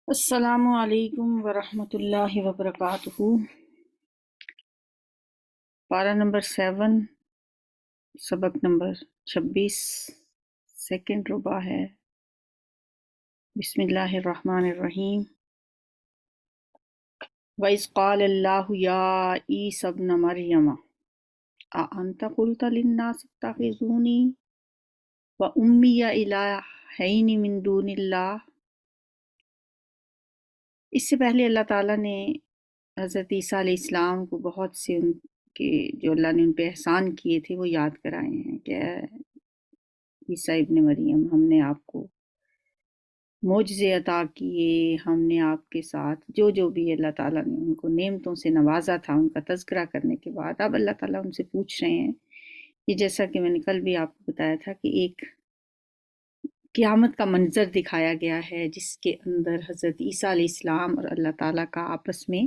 السلام علیکم ورحمۃ اللہ وبرکاتہ۔ پارہ نمبر 7، سبق نمبر 26، سیکنڈ ربع ہے۔ بسم اللہ الرحمن الرحیم۔ وَإِذْ قَالَ اللَّهُ يَا عِيسَى ابْنَ مَرْيَمَ أَأَنْتَ قُلْتَ لِلنَّاسِ اتَّخِذُونِي وَأُمِّيَ إِلَٰهَيْنِ مِن دُونِ اللَّهِ۔ اس سے پہلے اللہ تعالیٰ نے حضرت عیسیٰ علیہ السلام کو بہت سے ان کے جو اللہ نے ان پہ احسان کیے تھے وہ یاد کرائے ہیں کہ اے عیسیٰ ابن مریم، ہم نے آپ کو معجزے عطا کیے، ہم نے آپ کے ساتھ جو بھی اللہ تعالیٰ نے ان کو نعمتوں سے نوازا تھا، ان کا تذکرہ کرنے کے بعد اب اللہ تعالیٰ ان سے پوچھ رہے ہیں کہ جیسا کہ میں نے کل بھی آپ کو بتایا تھا کہ ایک قیامت کا منظر دکھایا گیا ہے جس کے اندر حضرت عیسیٰ علیہ السلام اور اللہ تعالیٰ کا آپس میں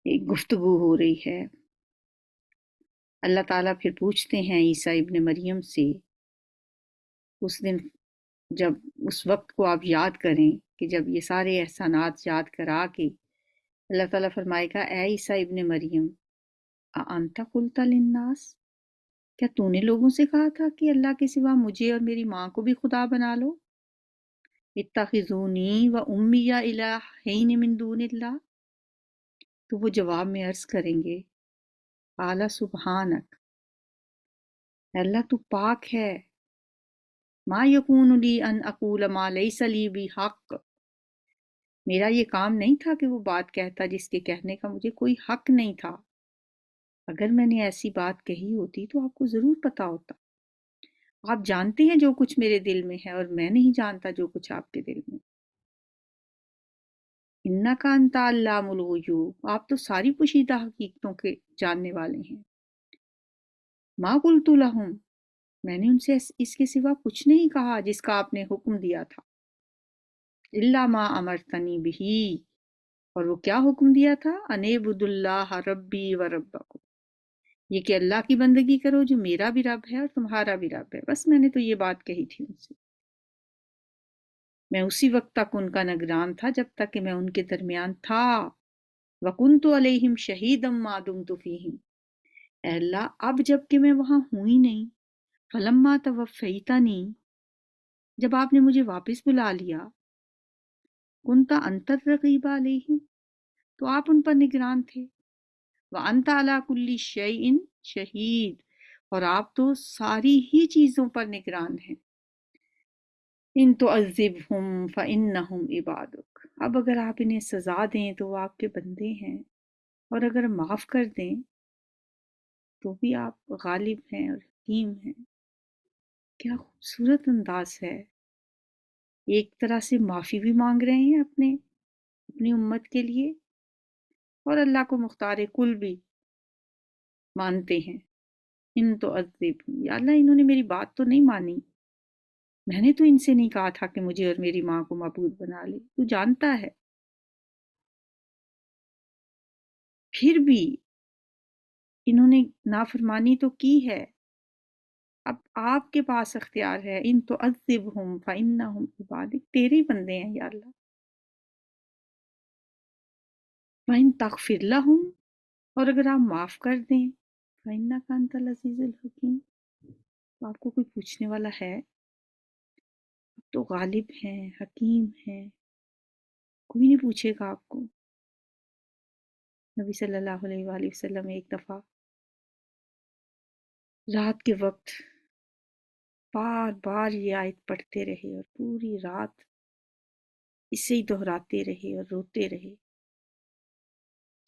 ایک گفتگو ہو رہی ہے۔ اللہ تعالیٰ پھر پوچھتے ہیں عیسیٰ ابن مریم سے، اس دن جب اس وقت کو آپ یاد کریں کہ جب یہ سارے احسانات یاد کرا کے اللہ تعالیٰ فرمائے گا، اے عیسیٰ ابن مریم اَأَنْتَ قُلْتَ لِلنَّاسِ، کیا تو نے لوگوں سے کہا تھا کہ اللہ کے سوا مجھے اور میری ماں کو بھی خدا بنا لو؟ اتخذونی و امی الہین من دون اللہ، تو وہ جواب میں عرض کریں گے، قال سبحانک، اے اللہ تو پاک ہے، ما یکون لی ان اقول ما لیس لی بحق، میرا یہ کام نہیں تھا کہ وہ بات کہتا جس کے کہنے کا مجھے کوئی حق نہیں تھا، اگر میں نے ایسی بات کہی ہوتی تو آپ کو ضرور پتا ہوتا، آپ جانتے ہیں جو کچھ میرے دل میں ہے اور میں نہیں جانتا جو کچھ آپ کے دل میں۔ انک انت علام الغیوب، آپ تو ساری پوشیدہ حقیقتوں کے جاننے والے ہیں۔ ما قلت لہم، میں نے ان سے اس کے سوا کچھ نہیں کہا جس کا آپ نے حکم دیا تھا، الا ما امرتنی بہ، اور وہ کیا حکم دیا تھا، ان اعبدوا اللہ ربی و ربکم، یہ کہ اللہ کی بندگی کرو جو میرا بھی رب ہے اور تمہارا بھی رب ہے، بس میں نے تو یہ بات کہی تھی ان سے۔ میں اسی وقت تک ان کا نگران تھا جب تک کہ میں ان کے درمیان تھا، وَكُنْتُ عَلَيْهِمْ شَهِيدًا مَا دُمْتُ فِيهِمْ، اے اللہ اب جب کہ میں وہاں ہوں ہی نہیں، فَلَمَّا تَوَفَّيْتَنِي، جب آپ نے مجھے واپس بلا لیا، كُنْتَ أَنْتَ الرَّقِيبَ عَلَيْهِمْ، تو آپ ان پر نگران تھے، وَأَنْتَ عَلَى كُلِّ شَيْءٍ شَهِيدٌ، اور آپ تو ساری ہی چیزوں پر نگران ہیں۔ ان تعذبہم فإنہم عبادک، اب اگر آپ انہیں سزا دیں تو وہ آپ کے بندے ہیں، اور اگر معاف کر دیں تو بھی آپ غالب ہیں اور حکیم ہیں۔ کیا خوبصورت انداز ہے، ایک طرح سے معافی بھی مانگ رہے ہیں اپنی امت کے لیے، اور اللہ کو مختار کل بھی مانتے ہیں۔ ان تعذبہم، یا اللہ انہوں نے میری بات تو نہیں مانی، میں نے تو ان سے نہیں کہا تھا کہ مجھے اور میری ماں کو معبود بنا لے، تو جانتا ہے، پھر بھی انہوں نے نافرمانی تو کی ہے، اب آپ کے پاس اختیار ہے، ان تعذبہم فإنہم عبادک، تیرے ہی بندے ہیں یا اللہ، وَإِن تغفر لہم، اور اگر آپ معاف کر دیں، فإنک انت العزیز الحکیم، تو آپ کو کوئی پوچھنے والا ہے، آپ تو غالب ہیں، حکیم ہیں، کوئی نہیں پوچھے گا آپ کو۔ نبی صلی اللہ علیہ وآلہ وسلم ایک دفعہ رات کے وقت بار بار یہ آیت پڑھتے رہے اور پوری رات اسے ہی دہراتے رہے اور روتے رہے،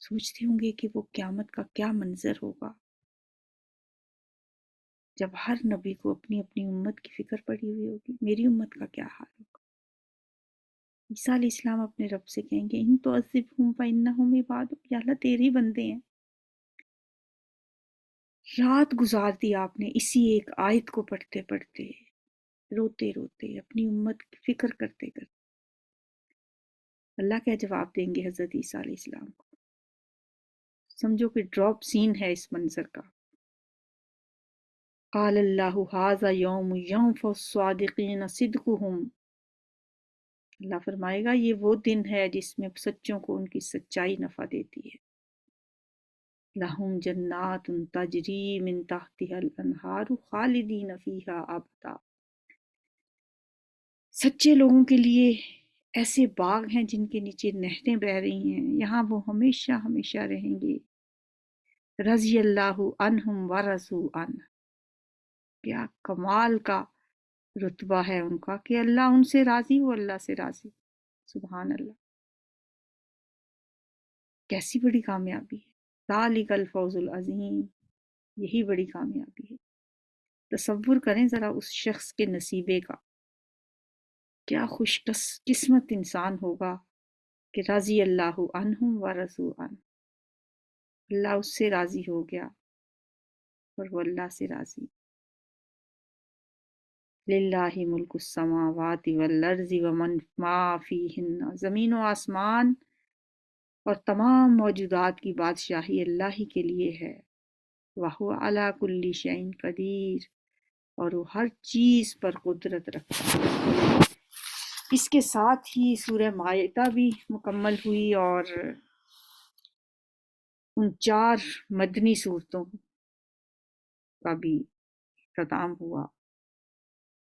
سوچتے ہوں گے کہ وہ قیامت کا کیا منظر ہوگا جب ہر نبی کو اپنی اپنی امت کی فکر پڑی ہوئی ہوگی، میری امت کا کیا حال ہوگا۔ عیسیٰ علیہ السلام اپنے رب سے کہیں گے، ان تعذبہم فإنہم عبادک، یا اللہ تیرے ہی بندے ہیں۔ رات گزار دی آپ نے اسی ایک آیت کو پڑھتے پڑھتے، روتے روتے، اپنی امت کی فکر کرتے کرتے۔ اللہ کیا جواب دیں گے حضرت عیسیٰ علیہ السلام کو؟ سمجھو کہ ڈراپ سین ہے اس منظر کا۔ قال اللہ ھذا یوم ینفع الصادقین صدقہم، اللہ فرمائے گا یہ وہ دن ہے جس میں سچوں کو ان کی سچائی نفع دیتی ہے. لہم جنات تجری من تحتها الانہار خالدین فیہا ابدا. سچے لوگوں کے لیے ایسے باغ ہیں جن کے نیچے نہریں بہہ رہی ہیں، یہاں وہ ہمیشہ ہمیشہ رہیں گے. رضی اللہ عنہم ورضوا عنہ. کیا کمال کا رتبہ ہے ان کا کہ اللہ ان سے راضی، وہ اللہ سے راضی. سبحان اللہ، کیسی بڑی کامیابی ہے. ذالک الفوز العظیم، یہی بڑی کامیابی ہے. تصور کریں ذرا اس شخص کے نصیبے کا، کیا خوش قسمت انسان ہوگا کہ رضی اللہ عنہم ورضوا عنہ، اللہ اس سے راضی ہو گیا اور وہ اللہ سے راضی. للہ ملک السماوات والارض ومن ما فیہن. زمین و آسمان اور تمام موجودات کی بادشاہی اللہ ہی کے لیے ہے. وَهُوَ عَلَى كُلِّ شَيْءٍ قدیر، اور وہ ہر چیز پر قدرت رکھتا ہے. اس کے ساتھ ہی سورہ مائدہ بھی مکمل ہوئی اور ان 4 مدنی صورتوں کا بھی اختتام ہوا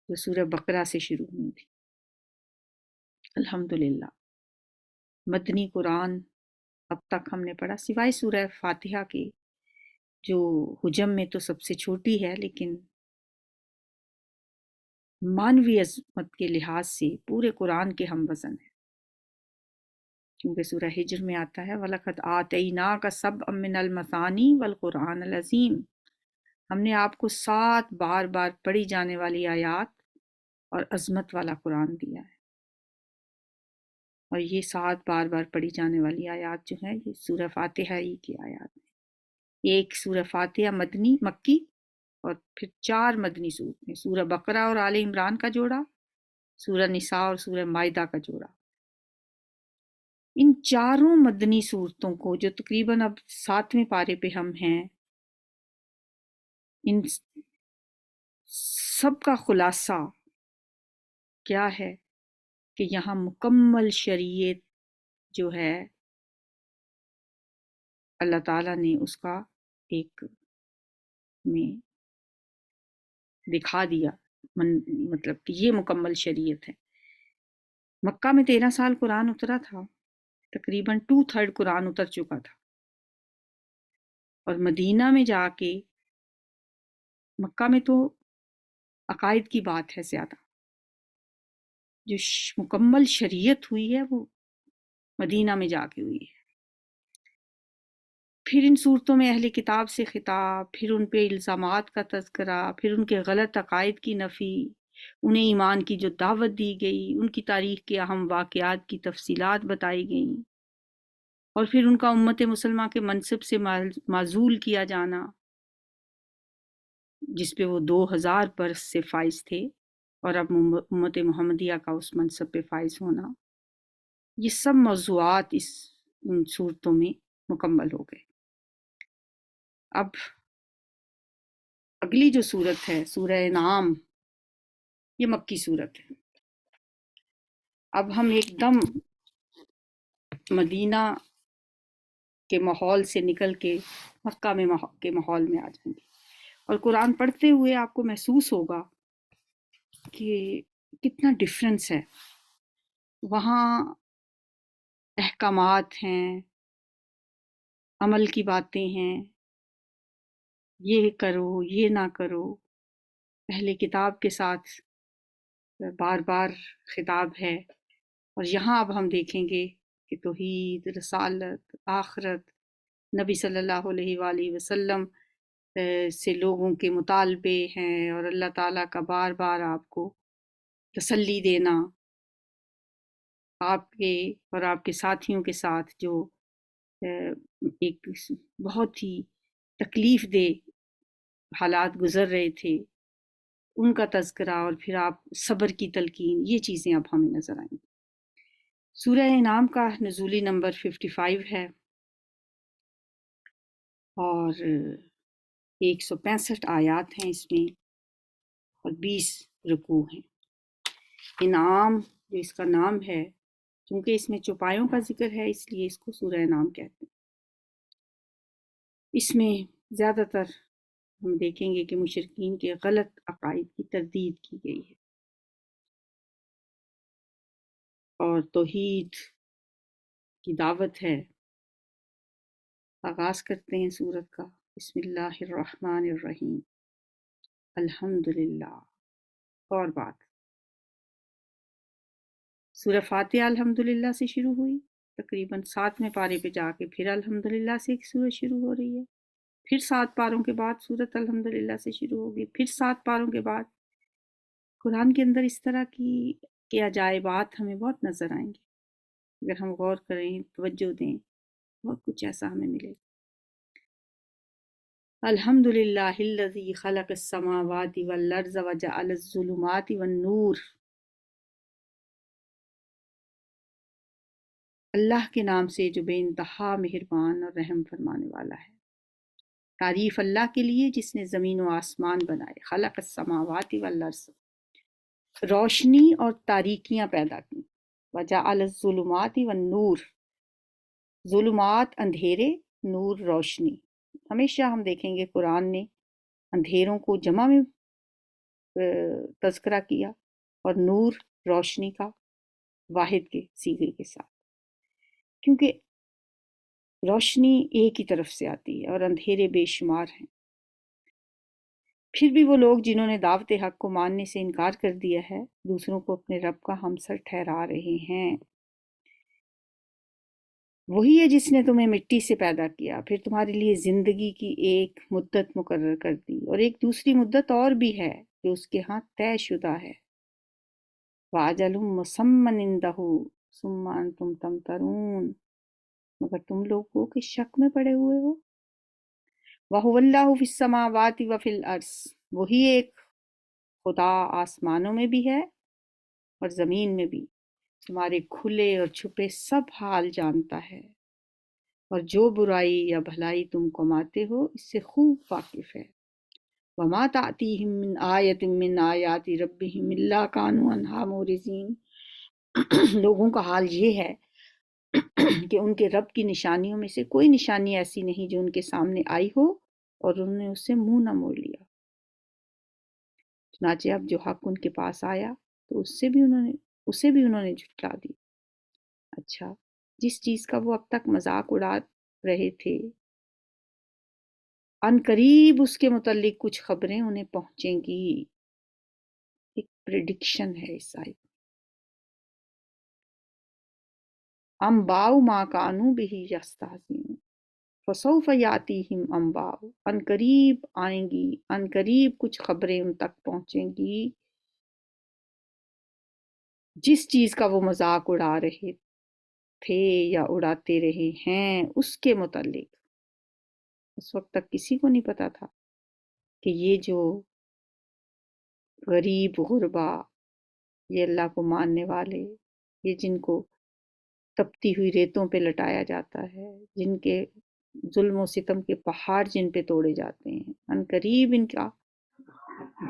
جو سورہ بقرہ سے شروع ہوئی تھی. الحمدللہ مدنی قرآن اب تک ہم نے پڑھا سوائے سورہ فاتحہ کے، جو حجم میں تو سب سے چھوٹی ہے لیکن معنوی عظمت کے لحاظ سے پورے قرآن کے ہم وزن ہے، کیونکہ سورہ ہجر میں آتا ہے وَلَقَدْ آتَيْنَاكَ سَبْعًا مِّنَ الْمَثَانِي وَالْقُرْآنَ الْعَظِيمِ. ہم نے آپ کو 7 بار بار پڑھی جانے والی آیات اور عظمت والا قرآن دیا ہے. اور یہ 7 بار بار پڑھی جانے والی آیات جو ہیں یہ سورہ فاتحہ ہی کی آیات ہیں. ایک سورہ فاتحہ مدنی مکی اور پھر 4 مدنی صورتیں، سورہ بقرہ اور آل عمران کا جوڑا، سورہ نساء اور سورہ مائدہ کا جوڑا. ان 4 مدنی صورتوں کو جو تقریباً اب 7ویں پارے پہ ہم ہیں، ان سب کا خلاصہ کیا ہے کہ یہاں مکمل شریعت جو ہے اللہ تعالیٰ نے اس کا ایک میں دکھا دیا، مطلب کہ یہ مکمل شریعت ہے. مکہ میں 13 سال قرآن اترا تھا، تقریباً 2/3 قرآن اتر چکا تھا، اور مدینہ میں جا کے مکہ میں تو عقائد کی بات ہے زیادہ، جو مکمل شریعت ہوئی ہے وہ مدینہ میں جا کے ہوئی ہے. پھر ان صورتوں میں اہل کتاب سے خطاب، پھر ان پہ الزامات کا تذکرہ، پھر ان کے غلط عقائد کی نفی، انہیں ایمان کی جو دعوت دی گئی، ان کی تاریخ کے اہم واقعات کی تفصیلات بتائی گئیں، اور پھر ان کا امت مسلمہ کے منصب سے معزول کیا جانا جس پہ وہ 2000 برس سے فائز تھے، اور اب امت محمدیہ کا اس منصب پہ فائز ہونا. یہ سب موضوعات ان صورتوں میں مکمل ہو گئے. اب اگلی جو صورت ہے سورہ انعام، یہ مکی صورت ہے. اب ہم ایک دم مدینہ کے ماحول سے نکل کے مکہ میں کے ماحول میں آ جائیں گے، اور قرآن پڑھتے ہوئے آپ کو محسوس ہوگا کہ کتنا ڈفرینس ہے. وہاں احکامات ہیں، عمل کی باتیں ہیں، یہ کرو یہ نہ کرو. اہل کتاب کے ساتھ بار بار خطاب ہے، اور یہاں اب ہم دیکھیں گے کہ توحید، رسالت، آخرت، نبی صلی اللہ علیہ وآلہ وسلم سے لوگوں کے مطالبے ہیں، اور اللہ تعالیٰ کا بار بار آپ کو تسلی دینا، آپ کے اور آپ کے ساتھیوں کے ساتھ جو ایک بہت ہی تکلیف دہ حالات گزر رہے تھے ان کا تذکرہ، اور پھر آپ صبر کی تلقین، یہ چیزیں اب ہمیں نظر آئیں گی. سورہ انعام کا نزولی نمبر 55 ہے اور 165 آیات ہیں اس میں، اور 20 رکوع ہیں. انعام جو اس کا نام ہے، چونکہ اس میں چوپایوں کا ذکر ہے اس لیے اس کو سورہ انعام کہتے ہیں۔ اس میں زیادہ تر ہم دیکھیں گے کہ مشرکین کے غلط عقائد کی تردید کی گئی ہے اور توحید کی دعوت ہے۔ آغاز کرتے ہیں سورت کا، بسم اللہ الرحمن الرحیم، الحمدللہ۔ اور بات سورہ فاتحہ الحمدللہ سے شروع ہوئی، تقریباً 7ویں پارے پہ جا کے پھر الحمدللہ سے ایک سورت شروع ہو رہی ہے، پھر 7 پاروں کے بعد سورت الحمدللہ سے شروع ہوگی، پھر 7 پاروں کے بعد۔ قرآن کے اندر اس طرح کی عجائبات ہمیں بہت نظر آئیں گے، اگر ہم غور کریں، توجہ دیں، بہت کچھ ایسا ہمیں ملے گا۔ الحمدللہ الذی خلق السماوات والارض وجعل الظلمات والنور۔ اللہ کے نام سے جو بے انتہا مہربان اور رحم فرمانے والا ہے۔ تعریف اللہ کے لیے جس نے زمین و آسمان بنائے، خلق السماوات والارض، روشنی اور تاریکیاں پیدا کی، وجعل الظلمات والنور، ظلمات اندھیرے، نور روشنی۔ ہمیشہ ہم دیکھیں گے قرآن نے اندھیروں کو جمع میں تذکرہ کیا اور نور روشنی کا واحد کے صیغے کے ساتھ، کیونکہ روشنی ایک ہی طرف سے آتی ہے اور اندھیرے بے شمار ہیں۔ پھر بھی وہ لوگ جنہوں نے دعوت حق کو ماننے سے انکار کر دیا ہے، دوسروں کو اپنے رب کا ہمسر ٹھہرا رہے ہیں۔ وہی ہے جس نے تمہیں مٹی سے پیدا کیا، پھر تمہارے لیے زندگی کی ایک مدت مقرر کر دی اور ایک دوسری مدت اور بھی ہے جو اس کے ہاں طے شدہ ہے۔ وَأَجَلٌ مُّسَمًّى عِندَهُ ثُمَّ أَنتُمْ تَمْتَرُونَ، مگر تم لوگوں کے شک میں پڑے ہوئے ہو۔ وَهُوَ اللَّهُ فِي السَّمَاوَاتِ وَفِي الْأَرْضِ، وہی ایک خدا آسمانوں میں بھی ہے اور زمین میں بھی، تمہارے کھلے اور چھپے سب حال جانتا ہے، اور جو برائی یا بھلائی تم کماتے ہو اس سے خوب واقف ہے۔ وَمَا تَأْتِيهِم مِّنْ آیَةٍ مِّنْ آیَاتِ رَبِّهِمْ إِلَّا كَانُوا عَنْهَا مُعْرِضِينَ۔ لوگوں کا حال یہ ہے کہ ان کے رب کی نشانیوں میں سے کوئی نشانی ایسی نہیں جو ان کے سامنے آئی ہو اور انہوں نے اس سے منہ نہ موڑ لیا۔ چنانچہ اب جو حق ان کے پاس آیا تو اسے بھی انہوں نے جھٹلا دی۔ اچھا، جس چیز کا وہ اب تک مذاق اڑا رہے تھے، ان قریب اس کے متعلق کچھ خبریں انہیں پہنچیں گی۔ ایک پریڈکشن ہے اس آیت۔ انباء ما کانوا بہ یستہزئون فسوف یاتیہم انباء، ان قریب آئیں گی، ان قریب کچھ خبریں ان تک پہنچیں گی جس چیز کا وہ مذاق اڑا رہے تھے یا اڑاتے رہے ہیں اس کے متعلق۔ اس وقت تک کسی کو نہیں پتا تھا کہ یہ جو غریب غربا، یہ اللہ کو ماننے والے، یہ جن کو تپتی ہوئی ریتوں پہ لٹایا جاتا ہے، جن کے ظلم و ستم کے پہاڑ جن پہ توڑے جاتے ہیں، ان قریب ان کا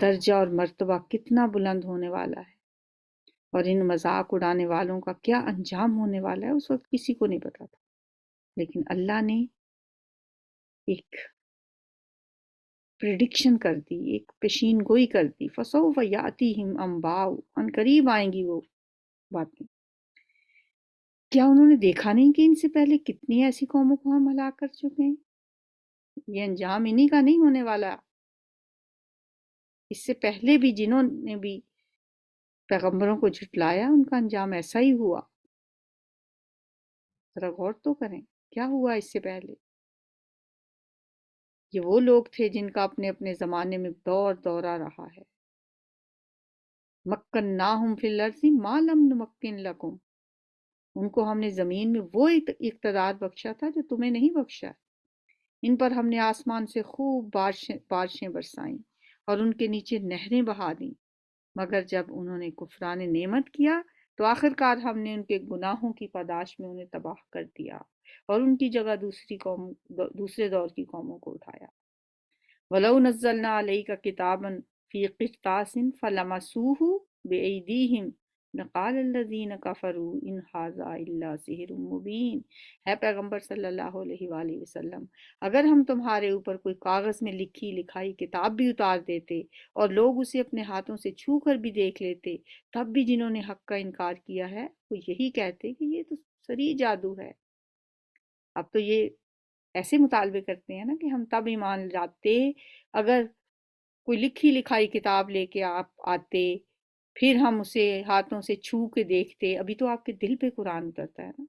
درجہ اور مرتبہ کتنا بلند ہونے والا ہے اور ان مذاق اڑانے والوں کا کیا انجام ہونے والا ہے، اس وقت کسی کو نہیں پتا تھا۔ لیکن اللہ نے ایک پریڈکشن کر دی، ایک پیشین گوئی کر دی، فسوف یاتیہم انباء، ان قریب آئیں گی وہ باتیں۔ کیا انہوں نے دیکھا نہیں کہ ان سے پہلے کتنی ایسی قوموں کو ہم ہلاک کر چکے ہیں؟ یہ انجام انہی کا نہیں ہونے والا، اس سے پہلے بھی جنہوں نے بھی پیغمبروں کو جھٹلایا ان کا انجام ایسا ہی ہوا۔ ذرا غور تو کریں کیا ہوا اس سے پہلے۔ یہ وہ لوگ تھے جن کا اپنے اپنے زمانے میں دورہ رہا ہے۔ مکناہم فی الارض ما لم نمکن لکم، ان کو ہم نے زمین میں وہ اقتدار بخشا تھا جو تمہیں نہیں بخشا۔ ان پر ہم نے آسمان سے خوب بارشیں برسائیں اور ان کے نیچے نہریں بہا دیں، مگر جب انہوں نے کفران نعمت کیا تو آخر کار ہم نے ان کے گناہوں کی پاداش میں انہیں تباہ کر دیا اور ان کی جگہ دوسرے دور کی قوموں کو اٹھایا۔ وَلَوْ نَزَّلْنَا عَلَيْكَ كِتَابًا فِي قِرْطَاسٍ فَلَمَسُوهُ بِأَيْدِيهِمْ قال الذین کفروا ان ھذا الا سحر مبین۔ ہے پیغمبر صلی اللہ علیہ وآلہ وسلم، اگر ہم تمہارے اوپر کوئی کاغذ میں لکھی لکھائی کتاب بھی اتار دیتے اور لوگ اسے اپنے ہاتھوں سے چھو کر بھی دیکھ لیتے، تب بھی جنہوں نے حق کا انکار کیا ہے وہ یہی کہتے کہ یہ تو سری جادو ہے۔ اب تو یہ ایسے مطالبے کرتے ہیں نا کہ ہم تب ایمان لاتے اگر کوئی لکھی لکھائی کتاب لے کے آپ آتے، پھر ہم اسے ہاتھوں سے چھو کے دیکھتے۔ ابھی تو آپ کے دل پہ قرآن اترتا ہے نا،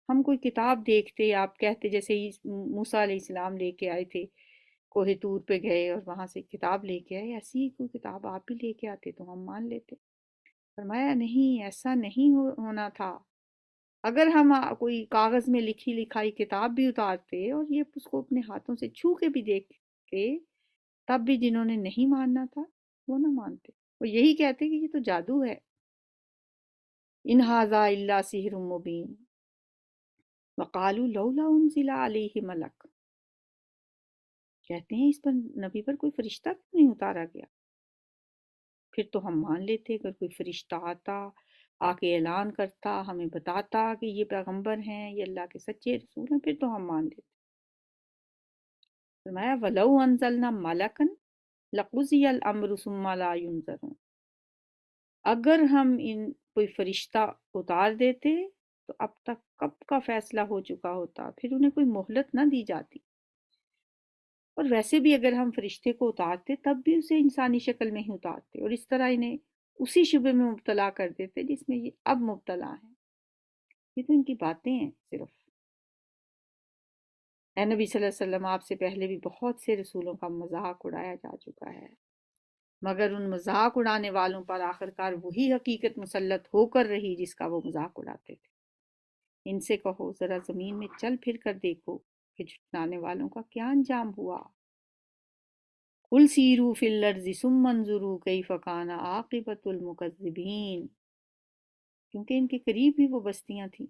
ہم کوئی کتاب دیکھتے، آپ کہتے جیسے موسیٰ علیہ السلام لے کے آئے تھے، کوہ طور پہ گئے اور وہاں سے کتاب لے کے آئے، ایسی ہی کوئی کتاب آپ بھی لے کے آتے تو ہم مان لیتے۔ فرمایا نہیں، ایسا نہیں ہونا تھا۔ اگر ہم کوئی کاغذ میں لکھی لکھائی کتاب بھی اتارتے اور یہ اس کو اپنے ہاتھوں سے چھو کے بھی دیکھتے، تب بھی جنہوں نے نہیں ماننا تھا وہ نہ مانتے، وہ یہی کہتے کہ یہ تو جادو ہے۔ ان ھذا الا سحر مبین وقالوا لولا انزل علیہ ملک، کہتے ہیں اس پر نبی پر کوئی فرشتہ کیوں نہیں اتارا گیا؟ پھر تو ہم مان لیتے، اگر کوئی فرشتہ آتا، آ کے اعلان کرتا، ہمیں بتاتا کہ یہ پیغمبر ہیں، یہ اللہ کے سچے رسول ہیں، پھر تو ہم مان لیتے۔ فرمایا وَلَوْ أَنزَلْنَا مَلَكًا لَقُضِيَ الْأَمْرُ ثُمَّ لَا يُنظَرُونَ، اگر ہم کوئی فرشتہ اتار دیتے تو اب تک کب کا فیصلہ ہو چکا ہوتا، پھر انہیں کوئی مہلت نہ دی جاتی۔ اور ویسے بھی اگر ہم فرشتے کو اتارتے تب بھی اسے انسانی شکل میں ہی اتارتے اور اس طرح انہیں اسی شبے میں مبتلا کر دیتے جس میں یہ اب مبتلا ہیں۔ یہ تو ان کی باتیں ہیں صرف۔ اے نبی صلی اللہ علیہ وسلم، آپ سے پہلے بھی بہت سے رسولوں کا مذاق اڑایا جا چکا ہے، مگر ان مذاق اڑانے والوں پر آخرکار وہی حقیقت مسلط ہو کر رہی جس کا وہ مذاق اڑاتے تھے۔ ان سے کہو ذرا زمین میں چل پھر کر دیکھو کہ جھٹلانے والوں کا کیا انجام ہوا۔ قل سیروا فی الارض ثم انظروا کیف کان عاقبۃ المکذبین، کیونکہ ان کے قریب بھی وہ بستیاں تھیں،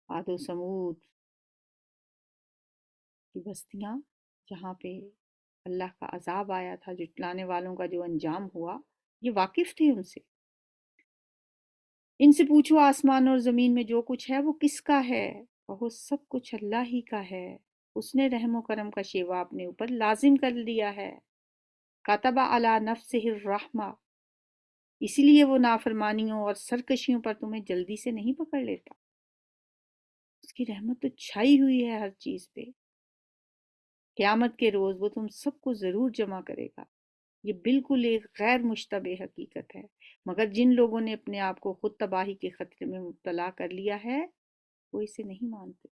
عاد و سمود کی بستیاں، جہاں پہ اللہ کا عذاب آیا تھا، جھٹلانے والوں کا جو انجام ہوا، یہ واقف تھے ان سے۔ ان سے پوچھو آسمان اور زمین میں جو کچھ ہے وہ کس کا ہے؟ کہو سب کچھ اللہ ہی کا ہے، اس نے رحم و کرم کا شیوا اپنے اوپر لازم کر لیا ہے۔ کتب علی نفسہ الرحمہ، اسی لیے وہ نافرمانیوں اور سرکشیوں پر تمہیں جلدی سے نہیں پکڑ لیتا۔ اس کی رحمت تو چھائی ہوئی ہے ہر چیز پہ۔ قیامت کے روز وہ تم سب کو ضرور جمع کرے گا۔ یہ بالکل ایک غیر مشتبہ حقیقت ہے، مگر جن لوگوں نے اپنے آپ کو خود تباہی کے خطرے میں مبتلا کر لیا ہے وہ اسے نہیں مانتے۔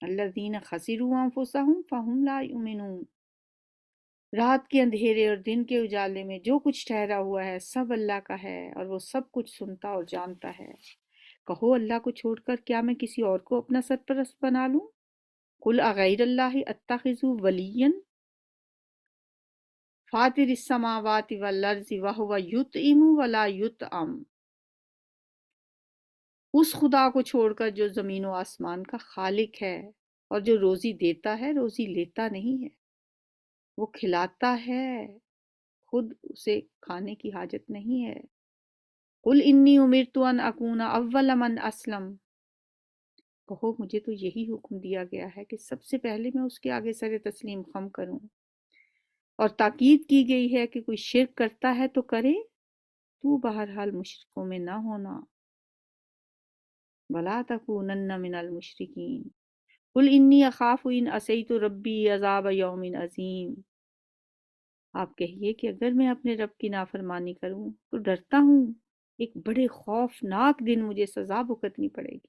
الذین خسروا انفسهم فهم لا یؤمنون، رات کے اندھیرے اور دن کے اجالے میں جو کچھ ٹھہرا ہوا ہے سب اللہ کا ہے اور وہ سب کچھ سنتا اور جانتا ہے۔ کہو اللہ کو چھوڑ کر کیا میں کسی اور کو اپنا سرپرست بنا لوں؟ قل اغیر اللہ اتخذ ولیا فاطر السماوات والارض وهو یطعم ولا یطعم، اس خدا کو چھوڑ کر جو زمین و آسمان کا خالق ہے اور جو روزی دیتا ہے روزی لیتا نہیں ہے، وہ کھلاتا ہے، خود اسے کھانے کی حاجت نہیں ہے۔ قل انی امرت ان اکون اول من اسلم، کہو مجھے تو یہی حکم دیا گیا ہے کہ سب سے پہلے میں اس کے آگے سر تسلیم خم کروں، اور تاکید کی گئی ہے کہ کوئی شرک کرتا ہے تو کرے، تو بہرحال مشرکوں میں نہ ہونا۔ ولا تکونن من المشرکین قل انی اخاف ان عصیت ربی عذاب یوم عظیم، آپ کہیے کہ اگر میں اپنے رب کی نافرمانی کروں تو ڈرتا ہوں ایک بڑے خوفناک دن مجھے سزا بھگتنی پڑے گی۔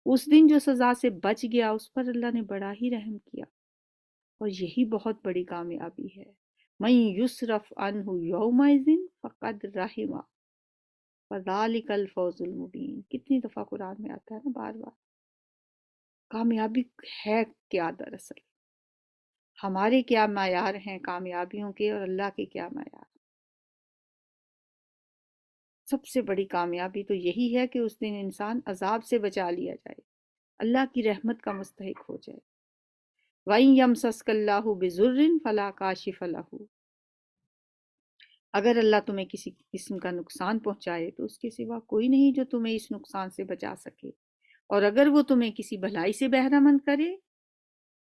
اس دن جو سزا سے بچ گیا اس پر اللہ نے بڑا ہی رحم کیا، اور یہی بہت بڑی کامیابی ہے۔ من یصرف عنہ یومئذ فقد رحمہ وذالک الفوز المبین، کتنی دفعہ قرآن میں آتا ہے نا بار بار۔ کامیابی ہے کیا دراصل؟ ہمارے کیا معیار ہیں کامیابیوں کے اور اللہ کے کیا معیار؟ سب سے بڑی کامیابی تو یہی ہے کہ اس دن انسان عذاب سے بچا لیا جائے، اللہ کی رحمت کا مستحق ہو جائے۔ وَإِن يَمْسَسْكَ اللَّهُ بِضُرٍّ فَلَا كَاشِفَ لَهُ، اگر اللہ تمہیں کسی قسم کا نقصان پہنچائے تو اس کے سوا کوئی نہیں جو تمہیں اس نقصان سے بچا سکے، اور اگر وہ تمہیں کسی بھلائی سے بہرہ مند کرے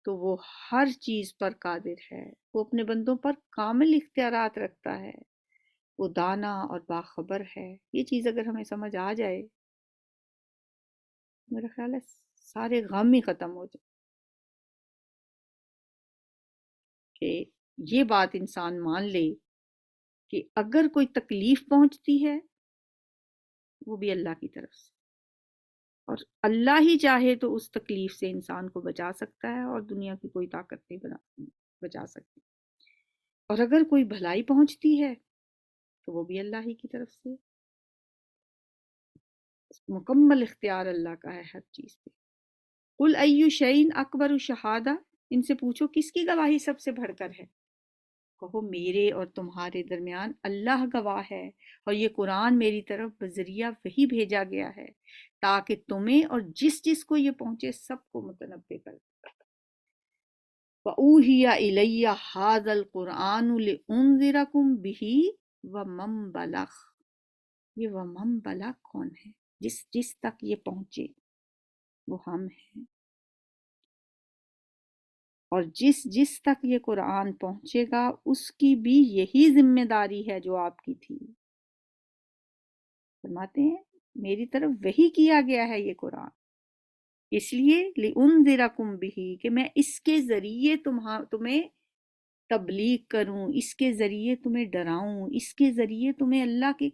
تو وہ ہر چیز پر قادر ہے، وہ اپنے بندوں پر کامل اختیارات رکھتا ہے، وہ دانا اور باخبر ہے۔ یہ چیز اگر ہمیں سمجھ آ جائے، میرا خیال ہے سارے غم ہی ختم ہو جائے، کہ یہ بات انسان مان لے کہ اگر کوئی تکلیف پہنچتی ہے وہ بھی اللہ کی طرف سے، اور اللہ ہی چاہے تو اس تکلیف سے انسان کو بچا سکتا ہے، اور دنیا کی کوئی طاقت نہیں بچا سکتی، اور اگر کوئی بھلائی پہنچتی ہے تو وہ بھی اللہ ہی کی طرف سے، مکمل اختیار اللہ کا ہے ہر چیز پہ۔ قل ای شیء اکبر شہادہ، ان سے پوچھو کس کی گواہی سب سے بڑھ کر ہے؟ کہو میرے اور تمہارے درمیان اللہ گواہ ہے، اور یہ قرآن میری طرف بذریعہ وحی بھیجا گیا ہے تاکہ تمہیں اور جس جس کو یہ پہنچے سب کو متنبع کر۔ وَأُوحِيَ إِلَيَّ هَذَا الْقُرْآنُ لِأُنذِرَكُم بِهِ وَمَن بَلَغَ، یہ وَمَن بَلَغ کون ہے؟ جس جس تک یہ پہنچے وہ ہم ہیں، اور جس جس تک یہ قرآن پہنچے گا اس کی بھی یہی ذمہ داری ہے جو آپ کی تھی۔ فرماتے ہیں میری طرف وحی کیا گیا ہے یہ قرآن، اس لیے لِأُنذِرَكُم بِهِ کہ میں اس کے ذریعے تمہیں تبلیغ کروں، اس کے ذریعے تمہیں ڈراؤں، اس کے ذریعے تمہیں اللہ کے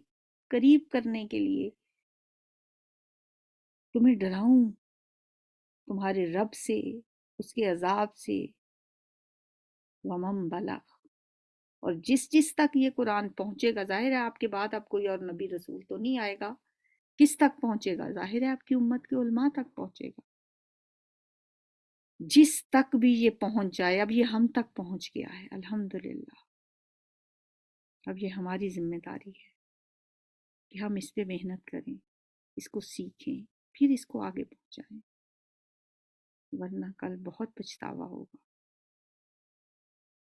قریب کرنے کے لیے تمہیں ڈراؤں، تمہارے رب سے، اس کے عذاب سے۔ وَمَن بَلَغ، اور جس جس تک یہ قرآن پہنچے گا، ظاہر ہے آپ کے بعد اب کوئی اور نبی رسول تو نہیں آئے گا، کس تک پہنچے گا؟ ظاہر ہے آپ کی امت کے علماء تک پہنچے گا۔ جس تک بھی یہ پہنچ جائے، اب یہ ہم تک پہنچ گیا ہے الحمدللہ، اب یہ ہماری ذمہ داری ہے کہ ہم اس پہ محنت کریں، اس کو سیکھیں، پھر اس کو آگے پہنچائیں، ورنہ کل بہت پچھتاوا ہوگا۔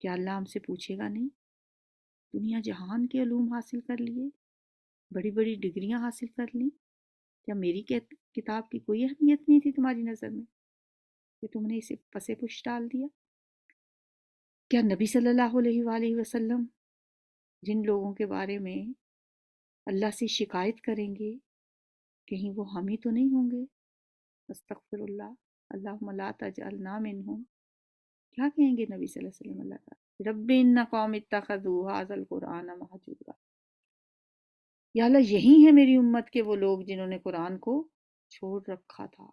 کیا اللہ ہم سے پوچھے گا نہیں؟ دنیا جہان کے علوم حاصل کر لیے، بڑی بڑی ڈگریاں حاصل کر لیں، کیا میری کتاب کی کوئی اہمیت نہیں تھی تمہاری نظر میں کہ تم نے اسے پسے پش ڈال دیا؟ کیا نبی صلی اللہ علیہ وآلہ وسلم جن لوگوں کے بارے میں اللہ سے شکایت کریں گے کہیں وہ ہم ہی تو نہیں ہوں گے؟ استغفر اللہ، اللہم لا تجعلنا منہم، کیا کہیں گے نبی صلی اللہ علیہ وسلم اللہ تعالیٰ؟ رب ان قوم اتخذوا ھذا القرآن مہجورا، یا اللہ یہی ہے میری امت کے وہ لوگ جنہوں نے قرآن کو چھوڑ رکھا تھا،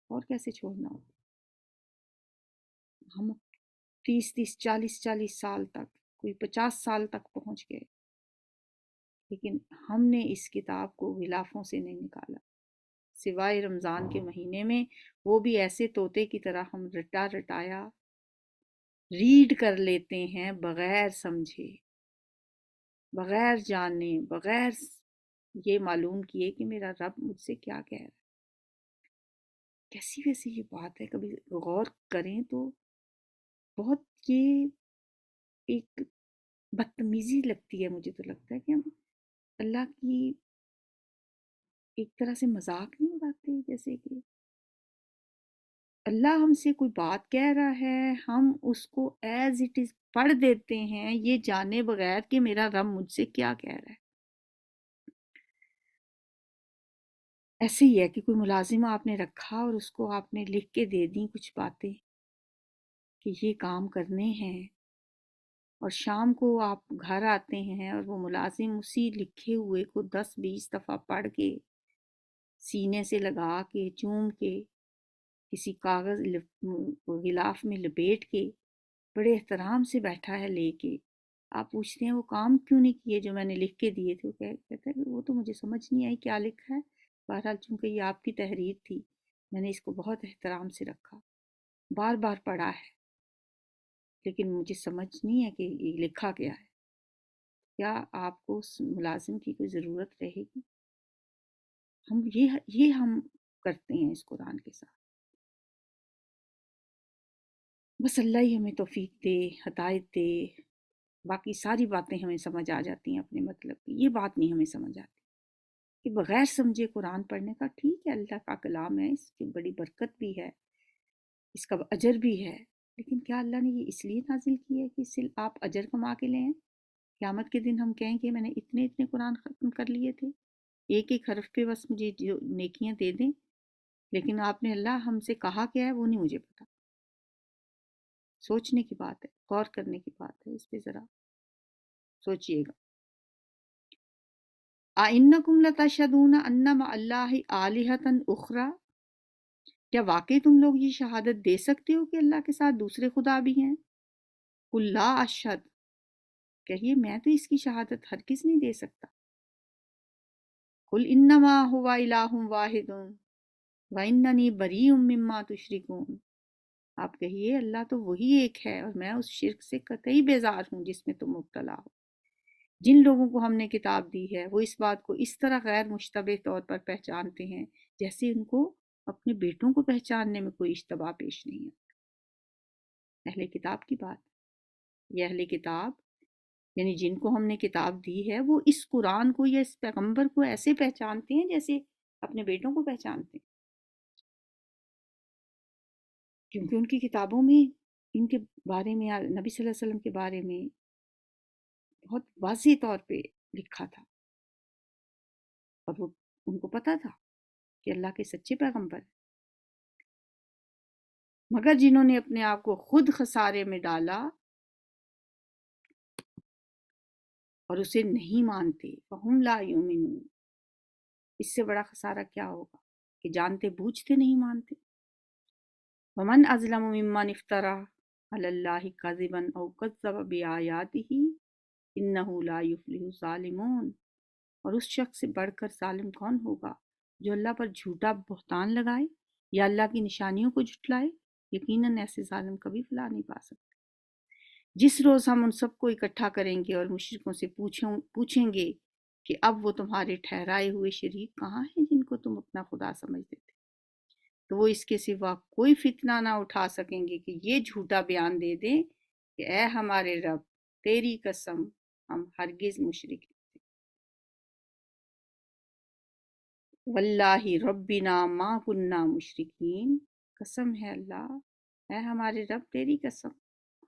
اور کیسے چھوڑنا ہو؟ ہم 30 40 سال تک، کوئی 50 سال تک پہنچ گئے، لیکن ہم نے اس کتاب کو غلافوں سے نہیں نکالا، سوائے رمضان کے مہینے میں، وہ بھی ایسے طوطے کی طرح ہم رٹا رٹایا ریڈ کر لیتے ہیں بغیر سمجھے، بغیر جانے، بغیر یہ معلوم کیے کہ میرا رب مجھ سے کیا کہہ رہا ہے۔ کیسی ویسی یہ بات ہے، کبھی غور کریں تو بہت یہ ایک بدتمیزی لگتی ہے، مجھے تو لگتا ہے کہ ہم اللہ کی ایک طرح سے مذاق نہیں اڑاتے، جیسے کہ اللہ ہم سے کوئی بات کہہ رہا ہے، ہم اس کو ایز اٹ از پڑھ دیتے ہیں، یہ جانے بغیر کہ میرا رب مجھ سے کیا کہہ رہا ہے۔ ایسے ہی ہے کہ کوئی ملازم آپ نے رکھا اور اس کو آپ نے لکھ کے دے دیں کچھ باتیں کہ یہ کام کرنے ہیں، اور شام کو آپ گھر آتے ہیں اور وہ ملازم اسی لکھے ہوئے کو 10 20 دفعہ پڑھ کے، سینے سے لگا کے، چوم کے، کسی کاغذ غلاف میں لپیٹ کے بڑے احترام سے بیٹھا ہے لے کے، آپ پوچھتے ہیں وہ کام کیوں نہیں کیے جو میں نے لکھ کے دیے تھے؟ وہ کہتا ہے کہ وہ تو مجھے سمجھ نہیں آئی کیا لکھا ہے، بہرحال چونکہ یہ آپ کی تحریر تھی میں نے اس کو بہت احترام سے رکھا، بار بار پڑھا ہے، لیکن مجھے سمجھ نہیں ہے کہ یہ لکھا کیا ہے۔ کیا آپ کو اس ملازم کی کوئی ضرورت رہے گی؟ ہم یہ ہم کرتے ہیں اس قرآن کے ساتھ۔ بس اللہ ہی ہمیں توفیق دے، ہدایت دے، باقی ساری باتیں ہمیں سمجھ آ جاتی ہیں اپنے مطلب کی، یہ بات نہیں ہمیں سمجھ آتی کہ بغیر سمجھے قرآن پڑھنے کا، ٹھیک ہے اللہ کا کلام ہے، اس کی بڑی برکت بھی ہے، اس کا اجر بھی ہے، لیکن کیا اللہ نے یہ اس لیے نازل کی ہے کہ اس سے آپ اجر کما کے لیں؟ قیامت کے دن ہم کہیں کہ میں نے اتنے اتنے قرآن ختم کر لیے تھے، ایک ایک حرف پہ بس مجھے جو نیکیاں دے دیں، لیکن آپ نے اللہ ہم سے کہا کیا ہے وہ نہیں مجھے پتا۔ سوچنے کی بات ہے، غور کرنے کی بات ہے، اس پہ ذرا سوچئے گا۔ أَإِنَّكُمْ لَتَشْهَدُونَ أَنَّ مَعَ اللَّهِ آلِهَةً أُخْرَى، کیا واقعی تم لوگ یہ شہادت دے سکتے ہو کہ اللہ کے ساتھ دوسرے خدا بھی ہیں؟ قُل لَا أَشْهَدُ، کہیے میں تو اس کی شہادت ہرگز نہیں دے سکتا۔ قُلْ إِنَّمَا هُوَ إِلَٰهٌ وَاحِدٌ وَإِنَّنِي بَرِيءٌ مِّمَّا تُشْرِكُونَ، آپ کہیے اللہ تو وہی ایک ہے اور میں اس شرک سے قطعی بیزار ہوں جس میں تم مبتلا ہو۔ جن لوگوں کو ہم نے کتاب دی ہے وہ اس بات کو اس طرح غیر مشتبہ طور پر پہچانتے ہیں جیسے ان کو اپنے بیٹوں کو پہچاننے میں کوئی اشتباہ پیش نہیں ہے۔ اہل کتاب کی بات، یہ اہل کتاب یعنی جن کو ہم نے کتاب دی ہے وہ اس قرآن کو یا اس پیغمبر کو ایسے پہچانتے ہیں جیسے اپنے بیٹوں کو پہچانتے ہیں، کیونکہ ان کی کتابوں میں ان کے بارے میں، نبی صلی اللہ علیہ وسلم کے بارے میں بہت واضح طور پہ لکھا تھا، اور وہ ان کو پتا تھا کہ اللہ کے سچے پیغمبر ہیں۔ مگر جنہوں نے اپنے آپ کو خود خسارے میں ڈالا اور اسے نہیں مانتے، فَهُمْ لَا يُؤْمِنُونَ، اس سے بڑا خسارہ کیا ہوگا کہ جانتے بوجھتے نہیں مانتے۔ وَمَنْ أَظْلَمُ مِمَّنِ افْتَرَىٰ عَلَى اللَّهِ كَذِبًا أَوْ كَذَّبَ بِآيَاتِهِ إِنَّهُ لَا يُفْلِحُ الظَّالِمُونَ، اور اس شخص سے بڑھ کر ظالم کون ہوگا جو اللہ پر جھوٹا بہتان لگائے یا اللہ کی نشانیوں کو جھٹلائے؟ یقیناً ایسے ظالم کبھی فلاح نہیں پا سکتے۔ جس روز ہم ان سب کو اکٹھا کریں گے اور مشرکوں سے پوچھیں گے کہ اب وہ تمہارے ٹھہرائے ہوئے شریک کہاں ہیں جن کو تم اپنا خدا سمجھتے تھے، تو وہ اس کے سوا کوئی فتنہ نہ اٹھا سکیں گے کہ یہ جھوٹا بیان دے دیں کہ اے ہمارے رب تیری قسم ہم ہرگز مشرک نہیں تھے، واللہ ربنا ما کننا مشرکین، قسم ہے اللہ، اے ہمارے رب تیری قسم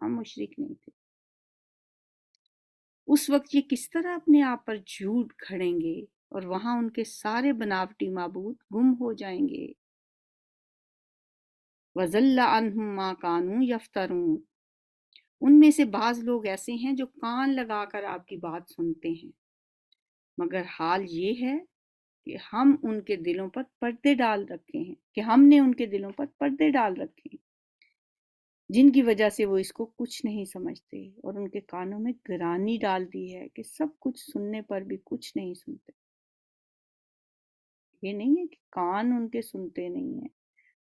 ہم مشرک نہیں تھے۔ اس وقت یہ کس طرح اپنے آپ پر جھوٹ گھڑیں گے اور وہاں ان کے سارے بناوٹی معبود گم ہو جائیں گے۔ وَضَلَّ عَنْهُمْ مَا كَانُوا يَفْتَرُونَ، ان میں سے بعض لوگ ایسے ہیں جو کان لگا کر آپ کی بات سنتے ہیں، مگر حال یہ ہے کہ ہم ان کے دلوں پر پردے ڈال رکھے ہیں، ہم نے ان کے دلوں پر پردے ڈال رکھے ہیں جن کی وجہ سے وہ اس کو کچھ نہیں سمجھتے، اور ان کے کانوں میں گرانی ڈال دی ہے کہ سب کچھ سننے پر بھی کچھ نہیں سنتے۔ یہ نہیں ہے کہ کان ان کے سنتے نہیں ہیں،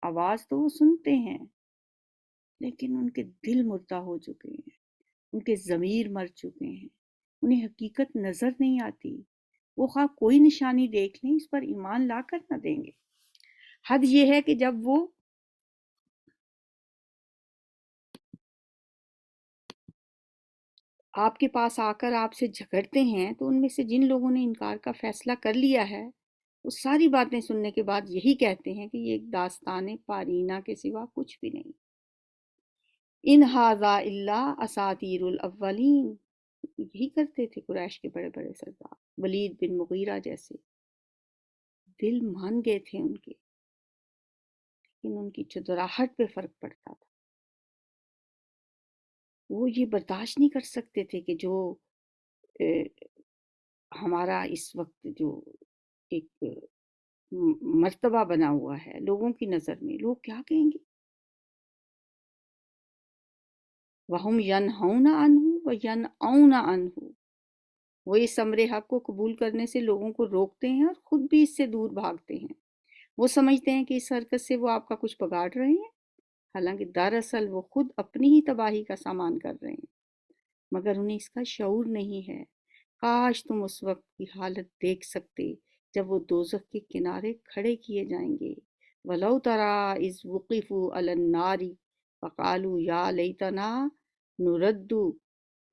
آواز تو وہ سنتے ہیں لیکن ان کے دل مردہ ہو چکے ہیں، ان کے ضمیر مر چکے ہیں، انہیں حقیقت نظر نہیں آتی، وہ خواہ کوئی نشانی دیکھ لیں اس پر ایمان لا کر نہ دیں گے۔ حد یہ ہے کہ جب وہ آپ کے پاس آ کر آپ سے جھگڑتے ہیں تو ان میں سے جن لوگوں نے انکار کا فیصلہ کر لیا ہے وہ ساری باتیں سننے کے بعد یہی کہتے ہیں کہ یہ ایک داستان پارینہ کے سوا کچھ بھی نہیں، ان ھذا الا اساطیر الاولین، یہی کرتے تھے قریش کے بڑے بڑے سردار، ولید بن مغیرہ جیسے، دل مان گئے تھے ان کے، لیکن ان کی چتراہٹ پہ فرق پڑتا تھا، وہ یہ برداشت نہیں کر سکتے تھے کہ جو ہمارا اس وقت جو ایک مرتبہ بنا ہوا ہے لوگوں کی نظر میں، لوگ کیا کہیں گے۔ وَهُمْ يَنْهَوْنَ عَنْهُ وَيَنْأَوْنَ عَنْهُ، وہ اس امر حق کو قبول کرنے سے لوگوں کو روکتے ہیں اور خود بھی اس سے دور بھاگتے ہیں، وہ سمجھتے ہیں کہ اس حرکت سے وہ آپ کا کچھ بگاڑ رہے ہیں، حالانکہ دراصل وہ خود اپنی ہی تباہی کا سامان کر رہے ہیں، مگر انہیں اس کا شعور نہیں ہے۔ کاش تم اس وقت کی حالت دیکھ سکتے جب وہ دوزخ کے کنارے کھڑے کیے جائیں گے، وَلَوْ تَرَىٰ إِذْ وُقِفُوا عَلَى النَّارِ فَقَالُوا يَا لَيْتَنَا نُرَدُّ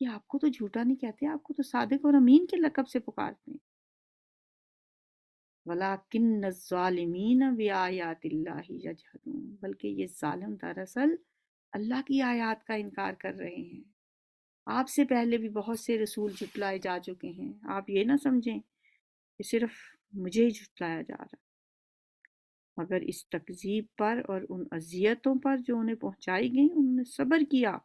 کہ آپ کو تو جھوٹا نہیں کہتے، آپ کو تو صادق اور امین کے لقب سے پکارتے ہیں۔ وَلَٰكِنَّ الظَّالِمِينَ بِآيَاتِ اللَّهِ يَجْحَدُونَ، بلکہ یہ ظالم دراصل اللہ کی آیات کا انکار کر رہے ہیں۔ آپ سے پہلے بھی بہت سے رسول جھٹلائے جا چکے ہیں، آپ یہ نہ سمجھیں کہ صرف مجھے ہی جھٹلایا جا رہا ہے، مگر اس تکذیب پر اور ان اذیتوں پر جو انہیں پہنچائی گئیں انہوں نے صبر کیا۔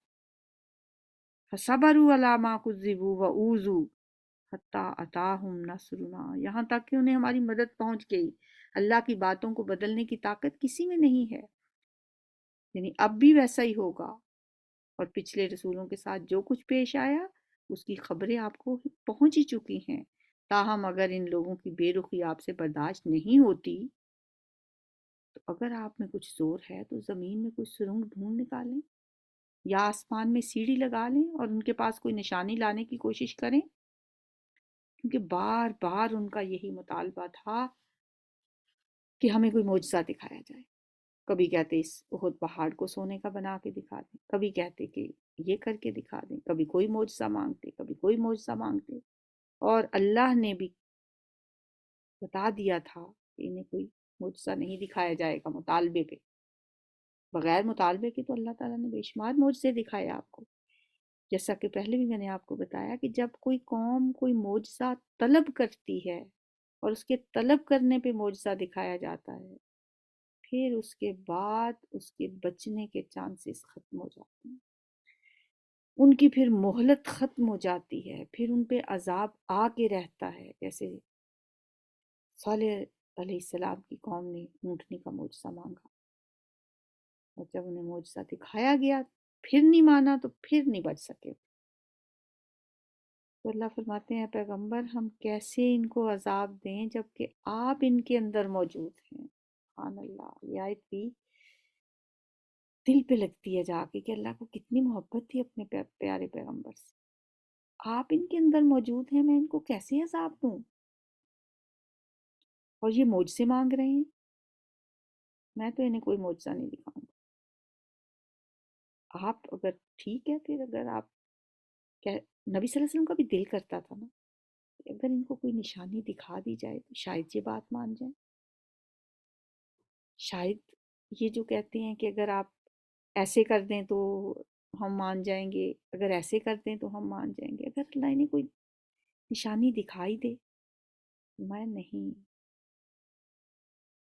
فَصَبَرُوا عَلَىٰ مَا كُذِّبُوا وَأُوذُوا حَتَّىٰ أَتَاهُمْ نَصْرُنَا، یہاں تک کہ انہیں ہماری مدد پہنچ گئی۔ اللہ کی باتوں کو بدلنے کی طاقت کسی میں نہیں ہے، یعنی اب بھی ویسا ہی ہوگا، اور پچھلے رسولوں کے ساتھ جو کچھ پیش آیا اس کی خبریں آپ کو پہنچ ہی چکی ہیں۔ تاہم اگر ان لوگوں کی بے رخی آپ سے برداشت نہیں ہوتی تو اگر آپ میں کچھ زور ہے تو زمین میں کوئی سرنگ ڈھونڈ نکالیں یا آسمان میں سیڑھی لگا لیں اور ان کے پاس کوئی نشانی لانے کی کوشش کریں، کیونکہ بار بار ان کا یہی مطالبہ تھا کہ ہمیں کوئی معجزہ دکھایا جائے۔ کبھی کہتے اس احد پہاڑ کو سونے کا بنا کے دکھا دیں، کبھی کہتے کہ یہ کر کے دکھا دیں، کبھی کوئی معجزہ مانگتے، کبھی کوئی معجزہ مانگتے، اور اللہ نے بھی بتا دیا تھا کہ انہیں کوئی معجزہ نہیں دکھایا جائے گا مطالبے پہ۔ بغیر مطالبے کے تو اللہ تعالیٰ نے بے شمار معجزے دکھائے آپ کو، جیسا کہ پہلے بھی میں نے آپ کو بتایا کہ جب کوئی قوم کوئی معجزہ طلب کرتی ہے اور اس کے طلب کرنے پہ معجزہ دکھایا جاتا ہے، پھر اس کے بعد اس کے بچنے کے چانسز ختم ہو جاتے ہیں، ان کی پھر مہلت ختم ہو جاتی ہے، پھر ان پہ عذاب آ کے رہتا ہے۔ جیسے صالح علیہ السلام کی قوم نے اونٹنی کا معجزہ مانگا، اور جب انہیں معجزہ دکھایا گیا پھر نہیں مانا تو پھر نہیں بچ سکے۔ تو اللہ فرماتے ہیں پیغمبر ہم کیسے ان کو عذاب دیں جبکہ آپ ان کے اندر موجود ہیں۔ سبحان اللہ، یہ آیت بھی دل پہ لگتی ہے جا کے کہ اللہ کو کتنی محبت تھی اپنے پیارے پیغمبر سے۔ آپ ان کے اندر موجود ہیں، میں ان کو کیسے عذاب دوں؟ اور یہ معجزے مانگ رہے ہیں، میں تو انہیں کوئی معجزہ نہیں دکھاؤں گا۔ آپ اگر ٹھیک ہے، پھر اگر آپ نبی صلی اللہ علیہ وسلم کا بھی دل کرتا تھا نا کہ اگر ان کو کوئی نشانی دکھا دی جائے تو شاید یہ بات مان جائیں، شاید یہ جو کہتے ہیں کہ اگر آپ ایسے کر دیں تو ہم مان جائیں گے، اگر ایسے کر دیں تو ہم مان جائیں گے، اگر اللہ نے کوئی نشانی دکھائی دے، میں نہیں،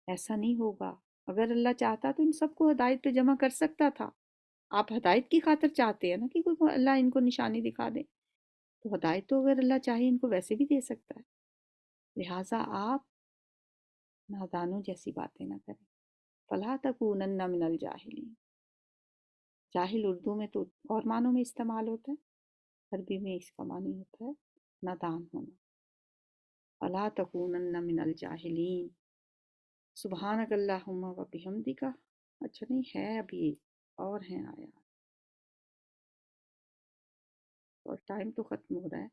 ایسا نہیں ہوگا۔ اگر اللہ چاہتا تو ان سب کو ہدایت پہ جمع کر سکتا تھا۔ آپ ہدایت کی خاطر چاہتے ہیں نا کہ کوئی اللہ ان کو نشانی دکھا دے، تو ہدایت تو اگر اللہ چاہے ان کو ویسے بھی دے سکتا ہے۔ لہٰذا آپ نادانوں جیسی باتیں نہ کریں۔ فَلَا تَكُونَنَّ مِنَ الْجَاهِلِينَ، جاہل اردو میں تو اور معنوں میں استعمال ہوتا ہے، عربی میں اس کا معنی ہوتا ہے نادان ہونا۔ فَلَا تَكُونَنَّ مِنَ الْجَاهِلِينَ، سبحانک اللہم و بحمدک، اچھا نہیں ہے ابھی اور ہیں آیات، اور ٹائم تو ختم ہو رہا ہے۔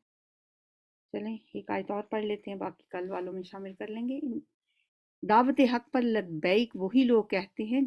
چلیں ایک آیت اور پڑھ لیتے ہیں، باقی کل والوں میں شامل کر لیں گے۔ دعوت حق پر لبیک وہی لوگ کہتے ہیں